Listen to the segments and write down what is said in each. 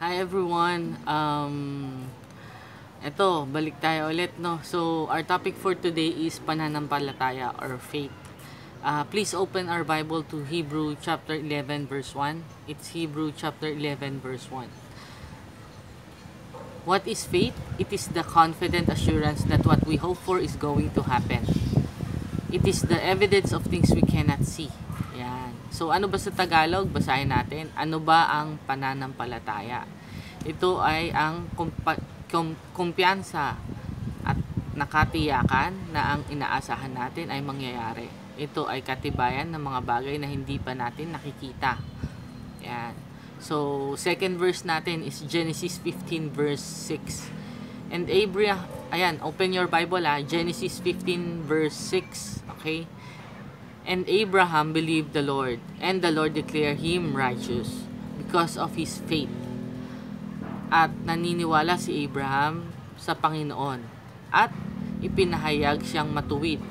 Hi everyone. Eto, balik tayo ulit, no? So, our topic for today is pananampalataya or faith. Please open our Bible to Hebrew chapter 11 verse 1. It's Hebrew chapter 11 verse 1. What is faith? It is the confident assurance that what we hope for is going to happen. It is the evidence of things we cannot see. Yan. So, ano ba sa Tagalog? Basahin natin. Ano ba ang pananampalataya? Ito ay ang kumpiyansa at nakatiyakan na ang inaasahan natin ay mangyayari. Ito ay katibayan ng mga bagay na hindi pa natin nakikita. Yan. So, second verse natin is Genesis 15 verse 6. And Abraham, ayan, open your Bible Genesis 15 verse 6, okay? And Abraham believed the Lord, and the Lord declared him righteous because of his faith. At naniniwala si Abraham sa Panginoon, at ipinahayag siyang matuwid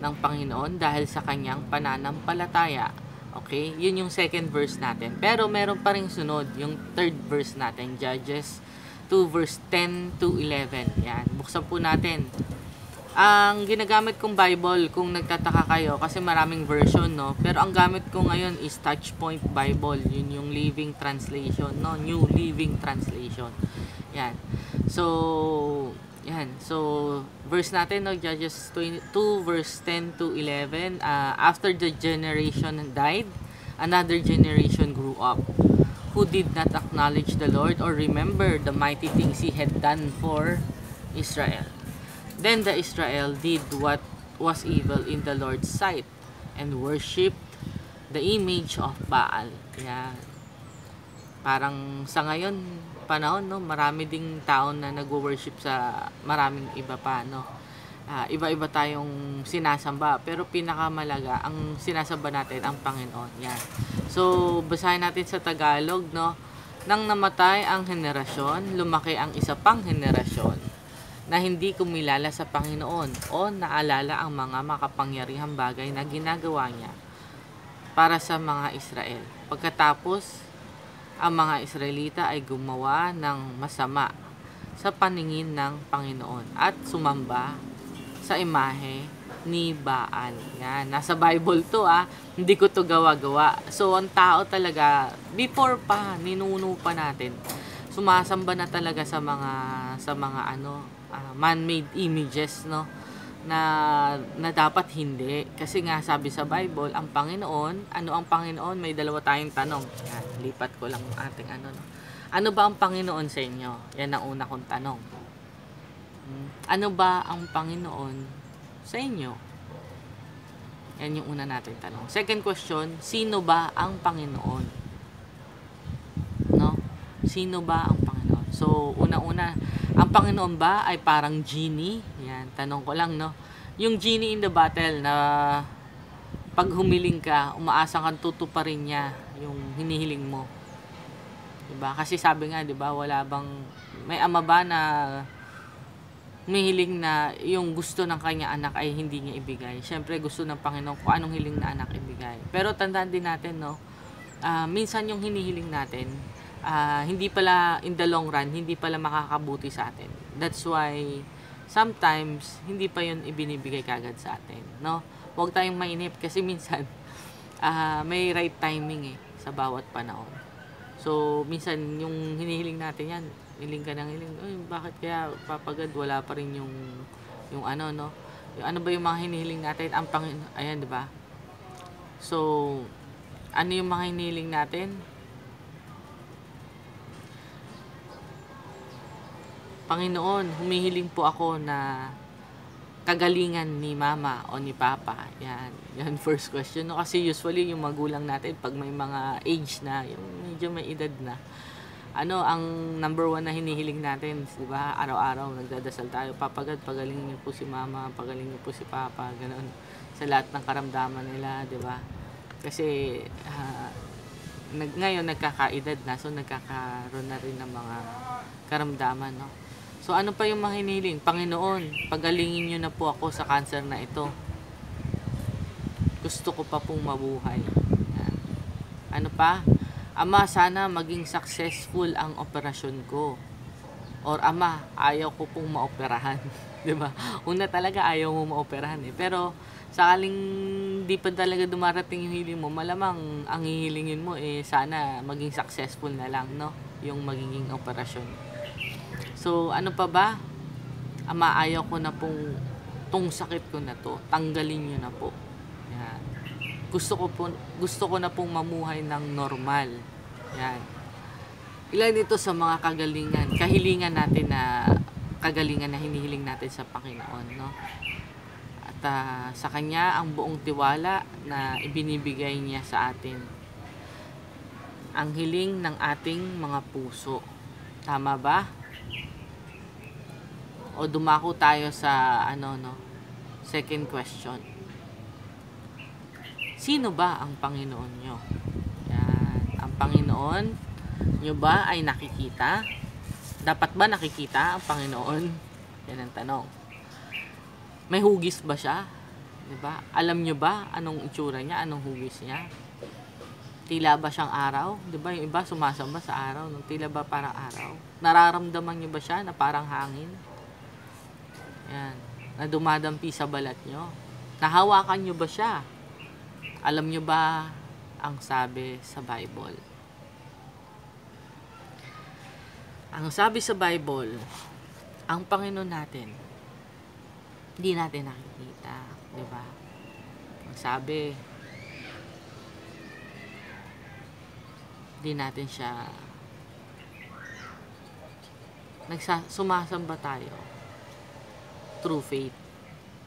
ng Panginoon dahil sa kanyang pananampalataya. Okay? Yun yung second verse natin. Pero meron pa ring sunod, yung third verse natin, Judges 2 verse 10 to 11. Yan. Buksan po natin. Ang ginagamit kong Bible, kung nagtataka kayo, kasi maraming version, no? Pero ang gamit ko ngayon is Touchpoint Bible. Yun yung Living Translation, no? New Living Translation. Yan. So, yan. So, verse natin, no? Judges 2 verse 10 to 11. After the generation died, another generation grew up, who did not acknowledge the Lord or remember the mighty things He had done for Israel. Then the Israel did what was evil in the Lord's sight and worshipped the image of Baal. Yan. Parang sa ngayon, panahon, no, marami ding tao na nagwo-worship sa maraming iba pa, no. Iba-iba tayong sinasamba, pero pinakamalaga ang sinasamba natin ang Panginoon. Yan. So, basahin natin sa Tagalog, no? Nang namatay ang henerasyon, lumaki ang isa pang henerasyon na hindi kumilala sa Panginoon o naalala ang mga makapangyarihang bagay na ginagawa niya para sa mga Israel. Pagkatapos, ang mga Israelita ay gumawa ng masama sa paningin ng Panginoon at sumamba sa imahe ni Baal. Yan. Nasa Bible to Hindi ko to gawa-gawa. So, ang tao talaga, before pa, ninuno pa natin, sumasamba na talaga sa mga man-made images, no? Na dapat hindi. Kasi nga, sabi sa Bible, ang Panginoon, ano ang Panginoon? May dalawa tayong tanong. Yan, lipat ko lang ating no? Ano ba ang Panginoon sa inyo? Yan ang una kong tanong. Ano ba ang Panginoon sa inyo? Yan yung una natin tanong. Second question, sino ba ang Panginoon? No? Sino ba ang Panginoon? So, una-una, ang Panginoon ba ay parang genie? Yan, tanong ko lang, no? Yung genie in the bottle na pag humiling ka, umaasa kang tutuparin niya yung hinihiling mo. Diba? Kasi sabi nga, diba, may ama ba na humihiling na yung gusto ng kanya anak ay hindi niya ibigay. Siyempre, gusto ng Panginoon kung anong hiling na anak ibigay. Pero tandaan din natin, no? Minsan yung hinihiling natin, hindi pala in the long run, hindi pala makakabuti sa atin. That's why, sometimes, hindi pa yun ibinibigay kagad sa atin, no? Huwag tayong mainip kasi minsan, may right timing sa bawat panahon. So, minsan, yung hinihiling natin yan, hiling ka ng hiling, bakit kaya papagad wala pa rin yung ano, no? Yung ano ba yung mga hinihiling natin? Ang Panginoon, ayan, di ba? So, ano yung mga hinihiling natin? Panginoon, humihiling po ako na kagalingan ni mama o ni papa. Yan first question, no? Kasi usually yung magulang natin pag may mga age na, yung medyo may edad na, ang number one na hinihiling natin, di ba? Araw-araw nagdadasal tayo, papagad, pagalingin niyo po si mama, pagalingin niyo po si papa, ganoon, sa lahat ng karamdaman nila, di ba? Kasi ngayon nagkakaedad na, so nagkakaroon na rin ng mga karamdaman, no? So ano pa yung mga hinihiling? Panginoon, pagalingin niyo na po ako sa cancer na ito. Gusto ko pa pong mabuhay. Ano pa? Ama, sana maging successful ang operasyon ko. Or Ama, ayaw ko pong maoperahan. 'Di ba? Una talaga ayaw mo maoperahan eh. Pero sakaling di pa talaga dumarating yung hiling mo, malamang ang hihilingin mo eh sana maging successful na lang, no? Yung magiging operasyon. So, ano pa ba? Ama, ayaw ko na pong tong sakit ko na to. Tanggalin niyo na po. Yan. Gusto ko na pong mamuhay ng normal. Yan. Ilan ito sa mga kahilingan natin na kagalingan na hinihiling natin sa Panginoon, no? At sa Kanya ang buong tiwala na ibinibigay niya sa atin. Ang hiling ng ating mga puso. Tama ba? O dumako tayo sa second question. Sino ba ang Panginoon nyo? Yan. Ang Panginoon nyo ba ay nakikita? Dapat ba nakikita ang Panginoon? Yan ang tanong. May hugis ba siya? Diba? Alam nyo ba anong itsura niya? Anong hugis niya? Tila ba siyang araw? Diba? Yung iba sumasamba sa araw. No? Tila ba parang araw? Nararamdaman nyo ba siya na parang hangin? Yan. Na dumadampi sa balat nyo? Nahawakan nyo ba siya? Alam nyo ba ang sabi sa Bible? Ang sabi sa Bible, ang Panginoon natin, hindi natin nakikita, di ba? Ang sabi, hindi natin siya, sumasamba tayo through faith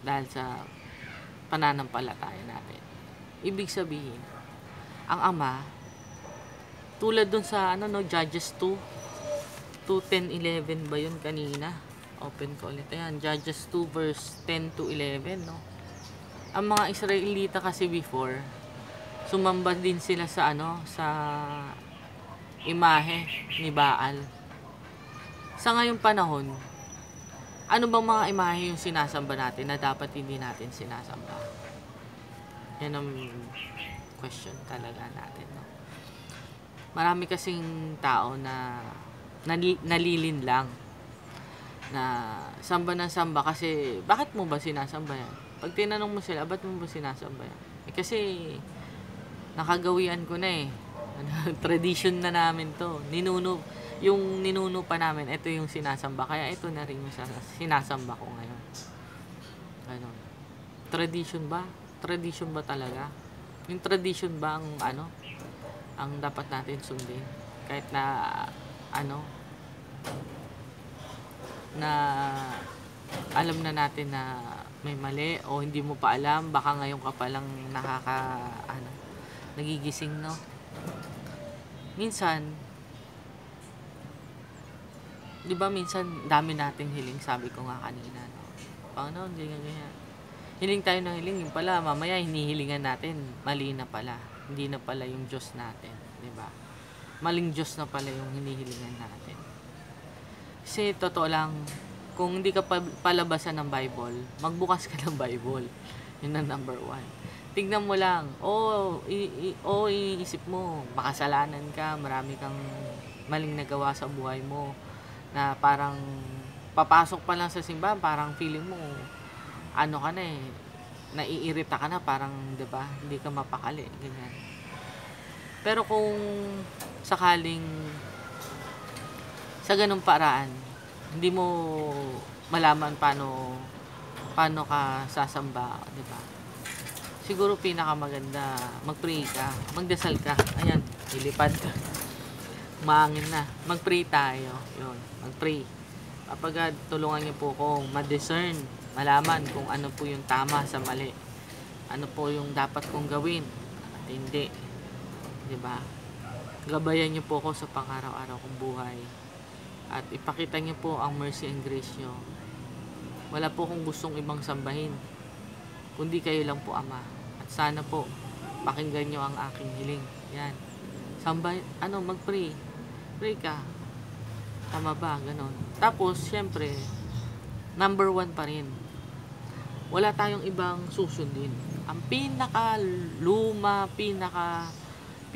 dahil sa pananampalataya natin. Ibig sabihin, ang Ama, tulad dun sa Judges 2:10-11 ba yun kanina? Open ko ulit. Ayan, Judges 2 verse 10 to 11, no? Ang mga Israelita kasi before, sumamba din sila sa sa imahe ni Baal. Sa ngayong panahon, ano bang mga imahe yung sinasamba natin na dapat hindi natin sinasamba? Yan ang question talaga natin, no? Marami kasing tao na nalilin lang na samba ng samba kasi bakit mo ba sinasamba yan? Pag tinanong mo sila, ba't mo ba sinasamba yan? Kasi nakagawian ko na eh. Tradition na namin to. Yung ninuno pa namin, ito yung sinasamba. Kaya ito na rin yung sinasamba ko ngayon. Ano? Tradition ba? Tradition ba talaga? Yung tradition ba ang dapat natin sundin? Kahit na na alam na natin na may mali o hindi mo pa alam, baka ngayon ka pa lang nagigising, no? Minsan, di ba minsan dami nating hiling, sabi ko nga kanina, no? Paano, hindi nga ganyan. Hiling tayo ng hiling, yung pala, mamaya hinihilingan natin, mali na pala. Hindi na pala yung Diyos natin, di ba? Maling Diyos na pala yung hinihilingan natin. Kasi totoo lang, kung hindi ka palabasan ng Bible, magbukas ka ng Bible. Yun ang number 1. Tignan mo lang, iisip mo, makasalanan ka, marami kang maling nagawa sa buhay mo, na parang papasok pa lang sa simbahan, parang feeling mo, ka na eh, naiirita ka na, parang, diba, hindi ka mapakali, ganyan. Pero kung sakaling sa ganung paraan, hindi mo malaman paano ka sasamba, di ba? Siguro pinakamaganda, mag-pray ka, magdasal ka. Ayan, ilipad ka. Maangin na. Mag-pray tayo. Yun, mag-pray. Kapag tulungan niyo po kong ma-discern, malaman kung ano po yung tama sa mali. Ano po yung dapat kong gawin at hindi. Di ba? Gabayan niyo po ako sa pang-araw-araw kong buhay. At ipakita niyo po ang mercy and grace niyo. Wala po akong gustong ibang sambahin, kundi kayo lang po, Ama. At sana po pakinggan niyo ang aking hiling. Yan. Mag-pray. Pray ka. Tama ba? Ganon. Tapos, syempre, number 1 pa rin. Wala tayong ibang susundin. Ang pinaka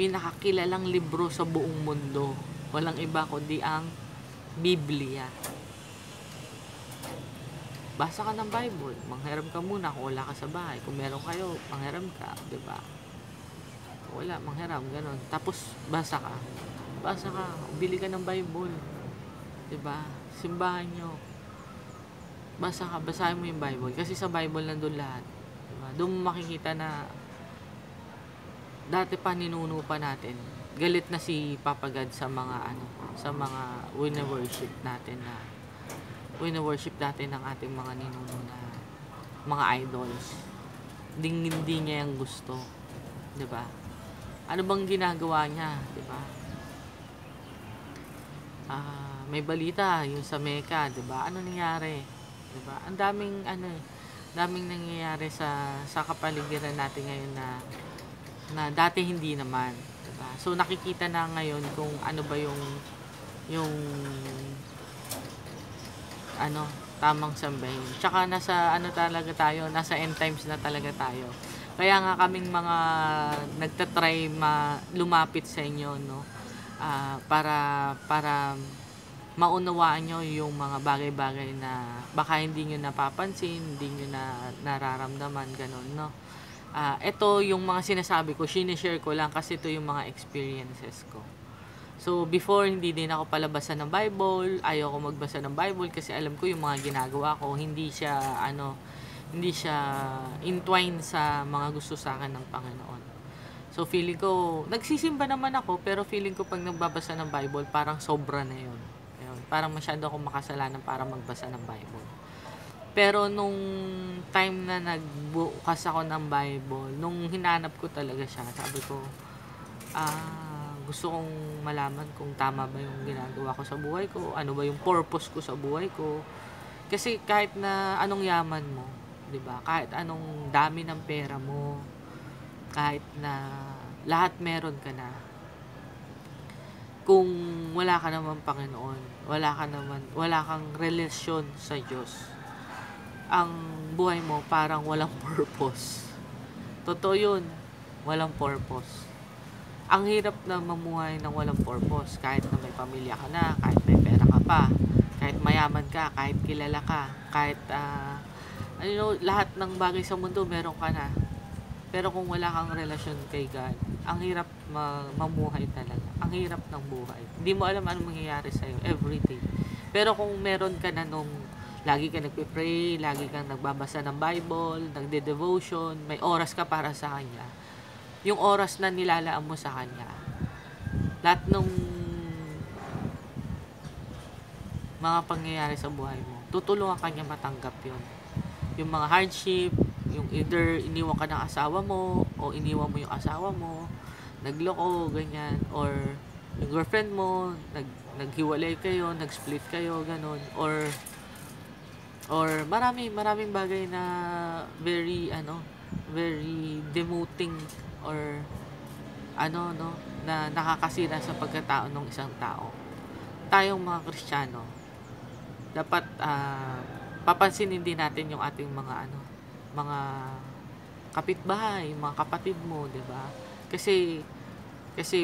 pinakakilalang libro sa buong mundo. Walang iba kundi ang Biblia. Basa ka ng Bible, manghiram ka muna kung wala ka sa bahay. Kung meron kayo, manghiram ka, 'di ba? Wala, manghiram, ganun. Tapos basa ka. Basa ka, bili ka ng Bible. 'Di ba? Simbahan nyo. Basa ka, basahin mo yung Bible kasi sa Bible nandun lahat. 'Di ba? Doon mo makikita na dati pa ninuno pa natin. Galit na si Papa God sa mga sa mga wina-worship natin ng ating mga ninuno na mga idols. Hindi niya yung gusto, 'di ba? Ano bang ginagawa niya, 'di ba? May balita yung sa Mecca, 'di ba? Ano nangyari? 'Di ba? Ang daming nangyayari sa kapaligiran natin ngayon na dati hindi naman, 'di ba? So nakikita na ngayon kung ano ba yung tamang sambahin. Tsaka nasa talaga tayo, nasa end times na talaga tayo. Kaya nga kaming mga nagtatry lumapit sa inyo, no? Para maunawaan nyo yung mga bagay-bagay na baka hindi nyo napapansin, hindi nyo nararamdaman, ganun, no? Ito yung mga sinasabi ko, sinishare ko lang kasi ito yung mga experiences ko. So, before, hindi din ako palabasan ng Bible. Ayoko magbasa ng Bible kasi alam ko yung mga ginagawa ko, hindi siya entwine sa mga gusto sa akin ng Panginoon. So, feeling ko, nagsisimba naman ako, pero feeling ko pag nagbabasa ng Bible, parang sobra na yun. Parang masyado akong makasalanan para magbasa ng Bible. Pero nung time na nagbukas ako ng Bible, nung hinanap ko talaga siya, sabi ko, gusto kong malaman kung tama ba yung ginagawa ko sa buhay ko, ano ba yung purpose ko sa buhay ko. Kasi kahit na anong yaman mo, 'di ba? Kahit anong dami ng pera mo, kahit na lahat meron ka na, kung wala ka naman Panginoon, wala kang relasyon sa Diyos, ang buhay mo parang walang purpose. Totoo yun, walang purpose. Ang hirap na mamuhay ng walang purpose, kahit na may pamilya ka na, kahit may pera ka pa, kahit mayaman ka, kahit kilala ka, kahit lahat ng bagay sa mundo meron ka na. Pero kung wala kang relasyon kay God, ang hirap mamuhay talaga. Ang hirap ng buhay. Hindi mo alam anong mangyayari sa'yo everyday. Pero kung meron ka na nung lagi ka nagpe-pray, lagi kang nagbabasa ng Bible, nagde-devotion, may oras ka para sa Kanya, yung oras na nilalaan mo sa Kanya, lahat ng mga pangyayari sa buhay mo, tutulungan Kanya matanggap yun. Yung mga hardship, yung either iniwan ka ng asawa mo, o iniwan mo yung asawa mo, nagloko, ganyan, or yung girlfriend mo, naghiwalay kayo, nag-split kayo, ganun, or maraming bagay na very demoting, or na nakakasira sa pagkatao ng isang tao. Tayong mga Kristiyano, dapat papansinin din natin yung ating mga kapitbahay, mga kapatid mo, 'di ba? Kasi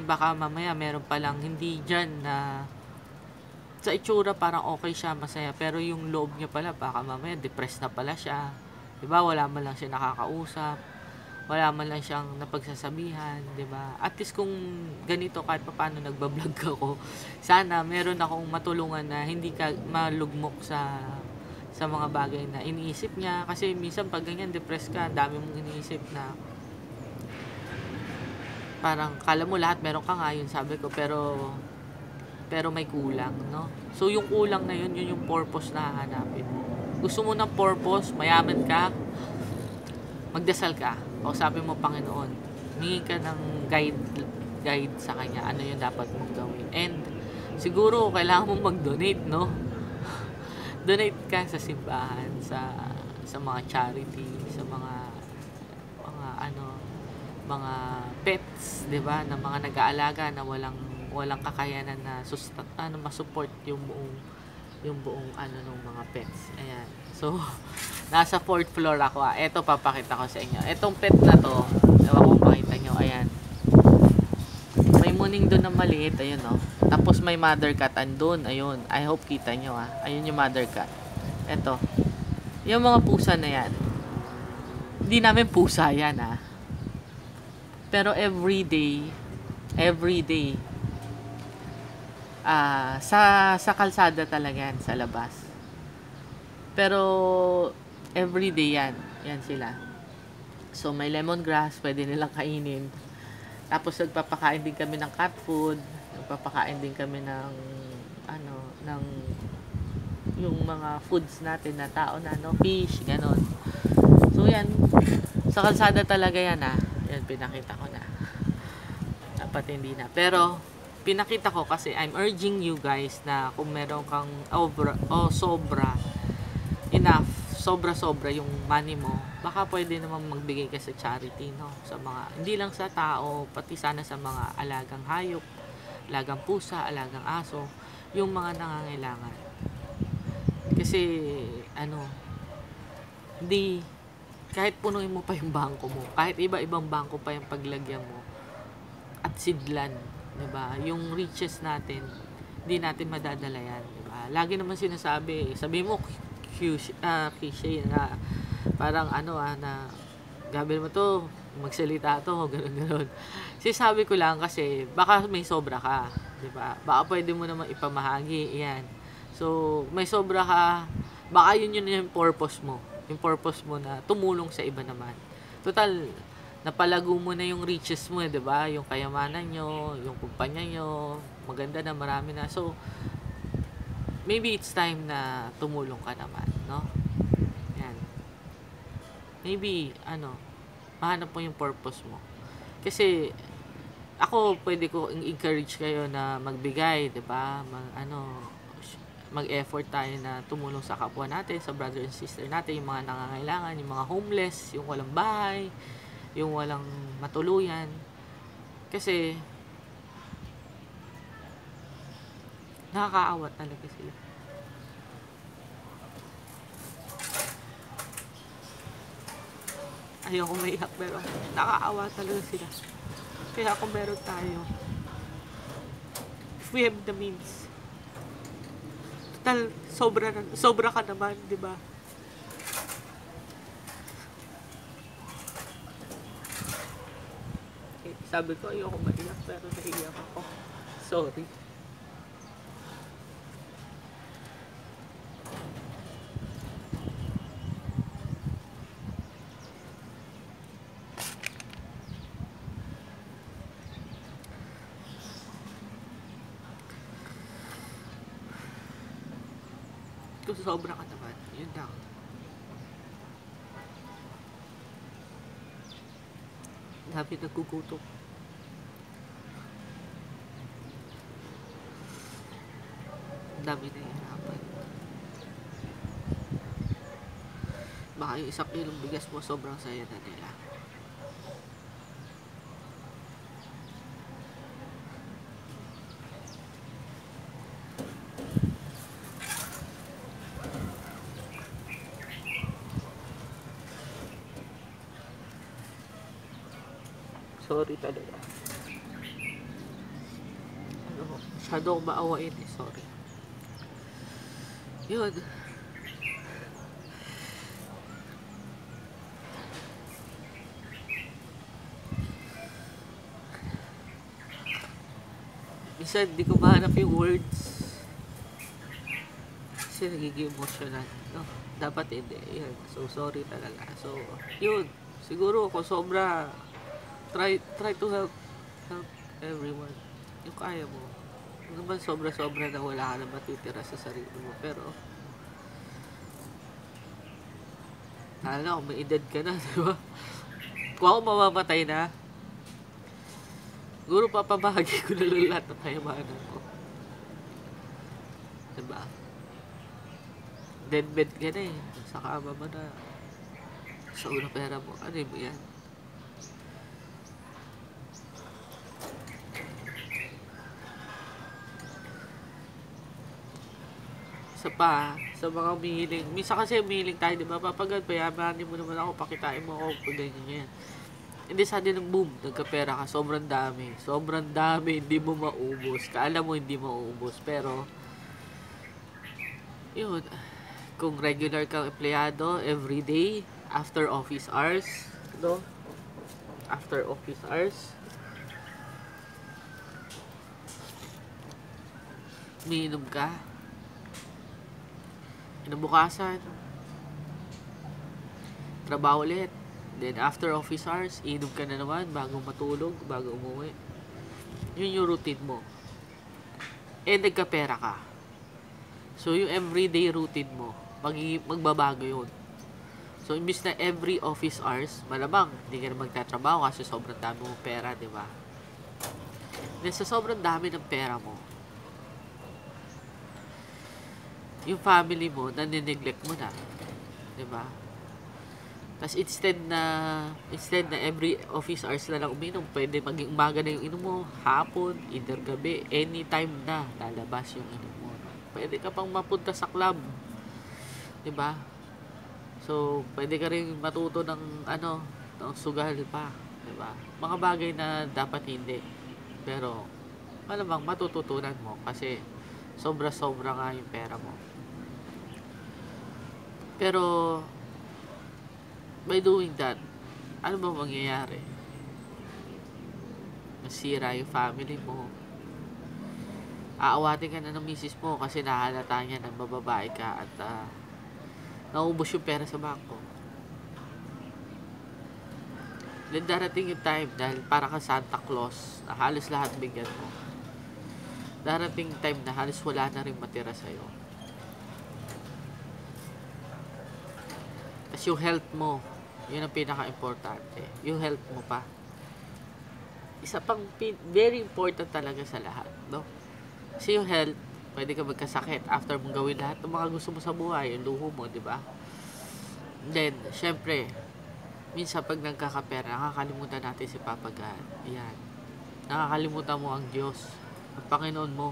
baka mamaya meron palang hindi diyan na sa itsura parang okay siya, masaya, pero yung loob niya pala baka mamaya depressed na pala siya. 'Di ba? Wala man lang siya nakakausap, wala man lang siyang napagsasabihan, 'di ba? At least kung ganito, kahit paano nagba-vlog ako, sana meron akong matulungan na hindi ka malugmok sa mga bagay na iniisip niya. Kasi minsan pag ganyan, depressed ka, dami mong iniisip na parang kala mo lahat meron ka nga, yun sabi ko, pero may kulang, no? So yung kulang na yun yung purpose na hahanapin mo. Gusto mo ng purpose, mayaman ka, magdasal ka, kausapin mo Panginoon, hingi ka ng guide sa Kanya, ano yung dapat mong gawin. And siguro kailangan mong mag-donate, no? Donate ka sa simbahan, sa mga charity, sa mga pets, 'di ba? Na mga nag-aalaga na walang kakayanan na ma-support yung buong ng mga pets. Ayan. So, nasa 4th floor ako. Ito papakita ko sa inyo. Etong pet na to, ewan ko makita nyo, ayan. lemoning doon na maliit, ayun oh. Tapos may mother cat andun, ayun. I hope kita nyo ah. Ayun yung mother cat. Eto. Yung mga pusa na yan. Hindi namin pusa yan ah. Pero every day, sa kalsada talaga yan, sa labas. Pero, every day yan. Yan sila. So, may lemongrass, pwede nilang kainin. Tapos, nagpapakain din kami ng cat food. Nagpapakain din kami ng, ng, yung mga foods natin na tao na, fish, ganon. So, yan. Sa kalsada talaga yan, Yan, pinakita ko na. Dapat hindi na. Pero, pinakita ko kasi I'm urging you guys na kung meron kang sobra yung money mo, baka pwede naman magbigay ka sa charity, no? Sa mga, hindi lang sa tao, pati sana sa mga alagang hayop, alagang pusa, alagang aso, yung mga nangangailangan. Kasi, hindi, kahit punuin mo pa yung bangko mo, kahit iba-ibang bangko pa yung paglagyan mo, at sidlan, diba? Yung riches natin, hindi natin madadala yan, diba? Lagi naman sinasabi, sabi mo, cliche na, parang na, gabi mo to, magsalita to, gano'n. Sabi ko lang kasi, baka may sobra ka, diba? Baka pwede mo naman ipamahagi, yan. So, may sobra ka, baka yun yung purpose mo. Yung purpose mo na tumulong sa iba naman. Total, napalago mo na yung riches mo, diba? Yung kayamanan nyo, yung kumpanya nyo, maganda na, marami na. So, maybe it's time na tumulong ka naman, no? Yan. Maybe, mahanap mo yung purpose mo. Kasi, ako, pwede ko encourage kayo na magbigay, diba? Mag-effort tayo na tumulong sa kapwa natin, sa brother and sister natin, yung mga nangangailangan, yung mga homeless, yung walang bahay, yung walang matuluyan. Kasi, nakakaawa talaga sila. Ayoko maiyak, pero nakakaawa talaga sila. Kaya kung meron tayo, if we have the means, total, sobra ka naman, di ba? Sabi ko, ayoko maiyak, pero naiyak ako. Sorry. Kung sobra ka naman, yun lang. Dami nagkukutok. Dami na hirapan. Baka yung 1 kilong bigas mo, sobrang saya na nila. Sorry talaga. Masyado akong maawain eh. Sorry. Yun. Minsan, di ko mahanap yung words. Kasi nagiging emotional. No? Dapat hindi. Yan. So, sorry talaga. So, yun. Siguro, kung sobra, try to help everyone. Yung kaya mo. Kung naman sobra-sobra na wala ka na matitira sa sarili mo. Pero, kung may edad ka na, di ba? Kung ako mamamatay na, siguro papabahagi ko na lang lahat ng kayamanan ko. Diba? Deadbed ka na eh. Sa kama mo na. Sa unang pera mo. Ano mo yan? Sa mga umihiling. Minsan kasi umihiling tayo, di ba? Papagad, payamanin mo naman ako, pakitain mo ako, pag ganyan yan. Hindi sa din boom, nagkapera ka, sobrang dami, hindi mo maubos. Kaala mo hindi maubos, pero yun, kung regular kang empleyado, everyday, after office hours, no? After office hours, umiinom ka, kinabukasan, trabaho ulit. Then after office hours, inom ka na naman bago matulog, bago umuwi. Yun yung routine mo. Nagkapera ka. So yung everyday routine mo, magbabago yun. So imbis na every office hours, malamang hindi ka na magtatrabaho kasi sobrang dami mong pera, di ba? Then sa sobrang dami ng pera mo, yung family mo, nanineglect mo na. Di ba? Tapos instead na every office hours na lang uminom, pwede maging umaga na yung inom mo, hapon, either gabi, anytime na lalabas yung inom mo. Pwede ka pang mapunta sa club. 'Di ba? So, pwede ka rin matuto ng ng sugal pa, 'di ba? Mga bagay na dapat hindi. Pero malamang matututunan mo kasi sobra-sobra nga yung pera mo. Pero by doing that, ano ba mangyayari? Masira yung family mo. Aawatin ka na ng misis mo kasi nahalata niya na bababae ka at naubos yung pera sa bangko. Then darating yung time dahil para ka Santa Claus na halos lahat bigyan mo. Darating time na halos wala na rin matira sa'yo. Tapos yung health mo, yun ang pinaka-importante. Yung health mo pa. Isa pang very important talaga sa lahat, no? Kasi yung health, pwede ka magkasakit after mong gawin lahat ng mga gusto mo sa buhay, yung luho mo, di ba? Then, syempre, minsan pag nagkakapera, nakakalimutan natin si Papa God. Ayan. Nakakalimutan mo ang Diyos, ang Panginoon mo.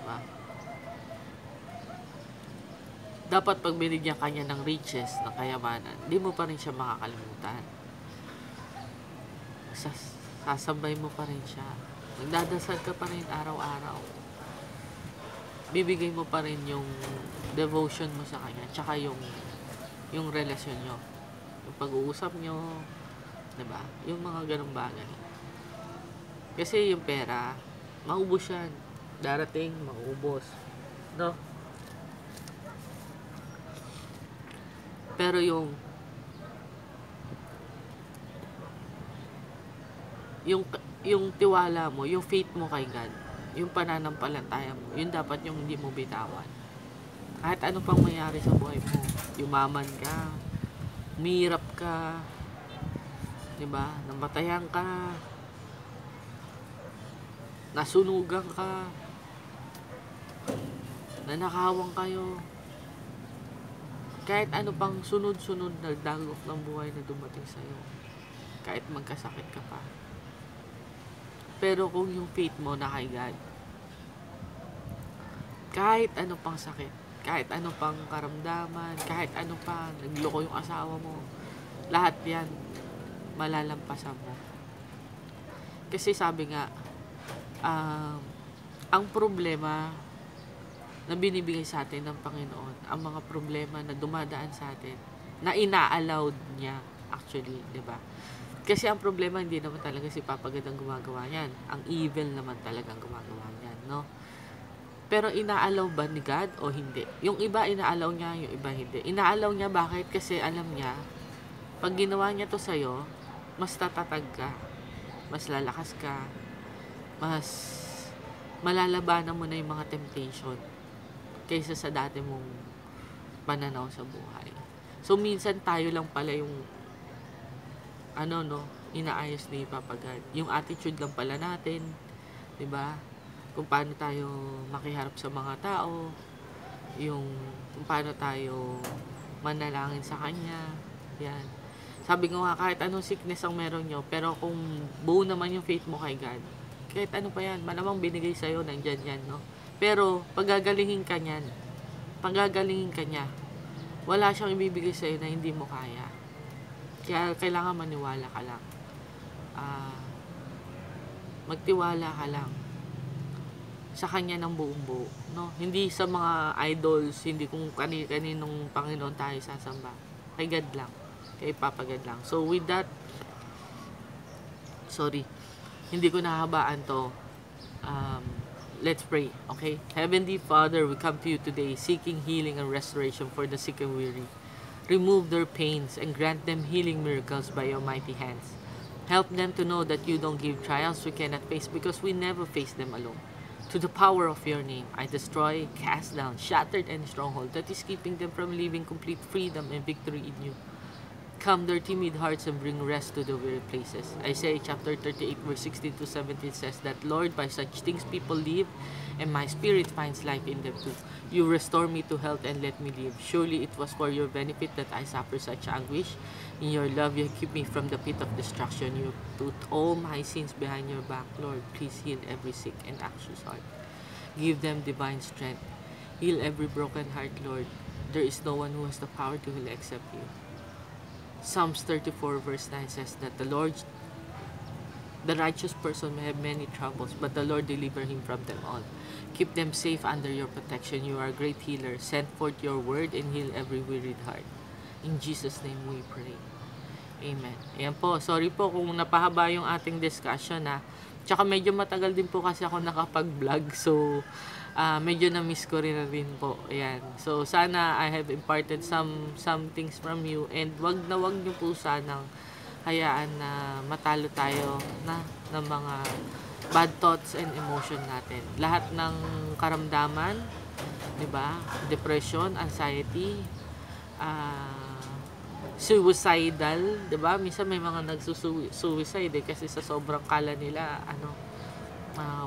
Diba? Dapat pag binigyan kanya ng riches, ng kayamanan, di mo pa rin siya makakalimutan. Sasabay mo pa rin siya. Magdadasal ka pa rin araw-araw. Bibigay mo pa rin yung devotion mo sa kanya, tsaka yung relasyon nyo. Yung pag-uusap nyo, diba? Yung mga ganong bagay. Kasi yung pera, maubos yan. Darating, maubos. No? Pero yung tiwala mo, yung faith mo kay God, yung pananampalataya mo, yun dapat yung hindi mo bitawan. Kahit ano pang mayari sa buhay mo, yumaman ka, umirap ka, diba? Namatayan ka, nasunugan ka, nanakawang kayo, kahit ano pang sunod-sunod na dagok ng buhay na dumating sa'yo, kahit magkasakit ka pa. Pero kung yung faith mo na kay God, kahit ano pang sakit, kahit ano pang karamdaman, kahit ano pang nagloko yung asawa mo, lahat yan malalampasan mo. Kasi sabi nga, ang problema na binibigay sa atin ng Panginoon, ang mga problema na dumadaan sa atin, na ina-allowed niya actually, 'di ba? Kasi ang problema hindi naman talaga si Papa God ang gumagawa niyan. Ang evil naman talagang gumagawa niyan, no? Pero ina-allow ba ni God o hindi? Yung iba ina-allow niya, yung iba hindi. Ina-allow niya bakit? Kasi alam niya, pag ginawa niya to sa'yo, mas tatatag ka, mas lalakas ka, mas malalabanan mo na yung mga temptation kaysa sa dati mong pananaw sa buhay. So, minsan tayo lang pala yung inaayos ni Papa God. Yung attitude lang pala natin, 'di ba? Kung paano tayo makiharap sa mga tao, yung kung paano tayo manalangin sa kanya. Yan. Sabi ko nga, kahit anong sickness ang meron nyo, pero kung buo naman yung faith mo kay God, kahit ano pa yan, malamang binigay sa'yo, nandyan yan, no? Pero, pagagalingin ka niya, wala siyang ibibigay sa'yo na hindi mo kaya. Kaya kailangan maniwala ka lang. Magtiwala ka lang sa Kanya ng buong buo, no? Hindi sa mga idols, hindi kung kaninong Panginoon tayo sasamba. Kay God lang. Kay Papa God lang. So with that, hindi ko nahabaan to. Let's pray, okay? Heavenly Father, we come to you today seeking healing and restoration for the sick and weary. Remove their pains and grant them healing miracles by your mighty hands. Help them to know that you don't give trials we cannot face because we never face them alone. To the power of your name, I destroy, cast down, shattered any stronghold that is keeping them from living complete freedom and victory in you. Calm their timid hearts and bring rest to the weary places. Isaiah chapter 38 verse 16 to 17 says that, Lord, by such things people live, and my spirit finds life in them too. You restore me to health and let me live. Surely it was for your benefit that I suffer such anguish. In your love, you keep me from the pit of destruction. You put all my sins behind your back. Lord, please heal every sick and anxious heart. Give them divine strength. Heal every broken heart, Lord. There is no one who has the power to heal except you. Psalms 34 verse 9 says that the righteous person may have many troubles, but the Lord deliver him from them all. Keep them safe under your protection. You are a great healer. Send forth your word and heal every wearied heart. In Jesus' name we pray. Amen. Ayan po. Sorry po kung napahaba yung ating discussion na. Tsaka medyo matagal din po kasi ako nakapag-vlog. So, medyo na-miss ko rin po. Ayan. So, sana I have imparted some things from you. And wag nyo po sanang hayaan na matalo tayo ng mga bad thoughts and emotion natin. Lahat ng karamdaman, di ba? Depression, anxiety, suicidal, 'di ba? Minsan may mga nagsusuicide kasi sa sobrang kala nila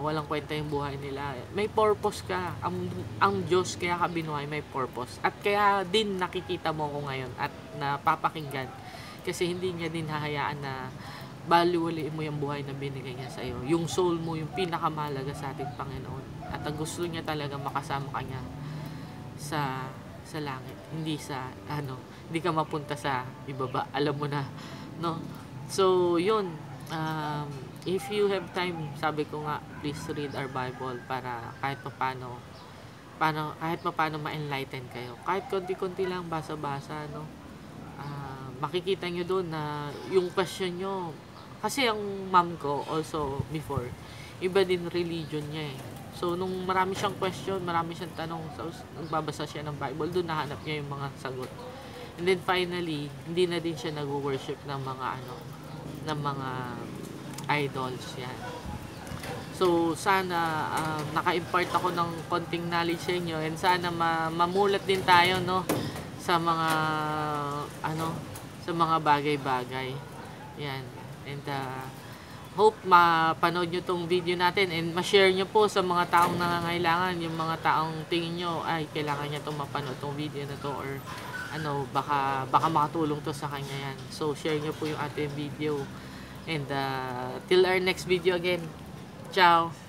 walang kwenta yung buhay nila. May purpose ka. Ang Diyos kaya ka binuhay, may purpose. At kaya din nakikita mo ko ngayon at napapakinggan kasi hindi niya din hahayaan na baliwaliin mo yung buhay na binigay niya sa iyo. Yung soul mo, yung pinakamahalaga sa ating Panginoon. At ang gusto niya talaga makasama ka niya sa langit, hindi ka mapunta sa ibaba, alam mo na, no? So yun, if you have time, sabi ko nga, please read our Bible para kahit paano ma-enlighten kayo, kahit konti-konti lang, basa-basa, no? Makikita nyo doon na yung question nyo, kasi ang mom ko also before, iba din religion niya eh. So, nung marami siyang question, marami siyang tanong, so, nagbabasa siya ng Bible, doon nahanap niya yung mga sagot. And then finally, hindi na din siya nag-worship ng mga idols yan. So, sana naka-impart ako ng konting knowledge sa inyo and sana mamulat din tayo, no, sa mga bagay-bagay. Yan. And hope mapanood nyo tong video natin and ma-share nyo po sa mga taong nangangailangan, yung mga taong tingin nyo ay kailangan niya itong mapanood tong video na to or baka makatulong to sa kanya yan. So share nyo po yung ating video and till our next video again. Ciao!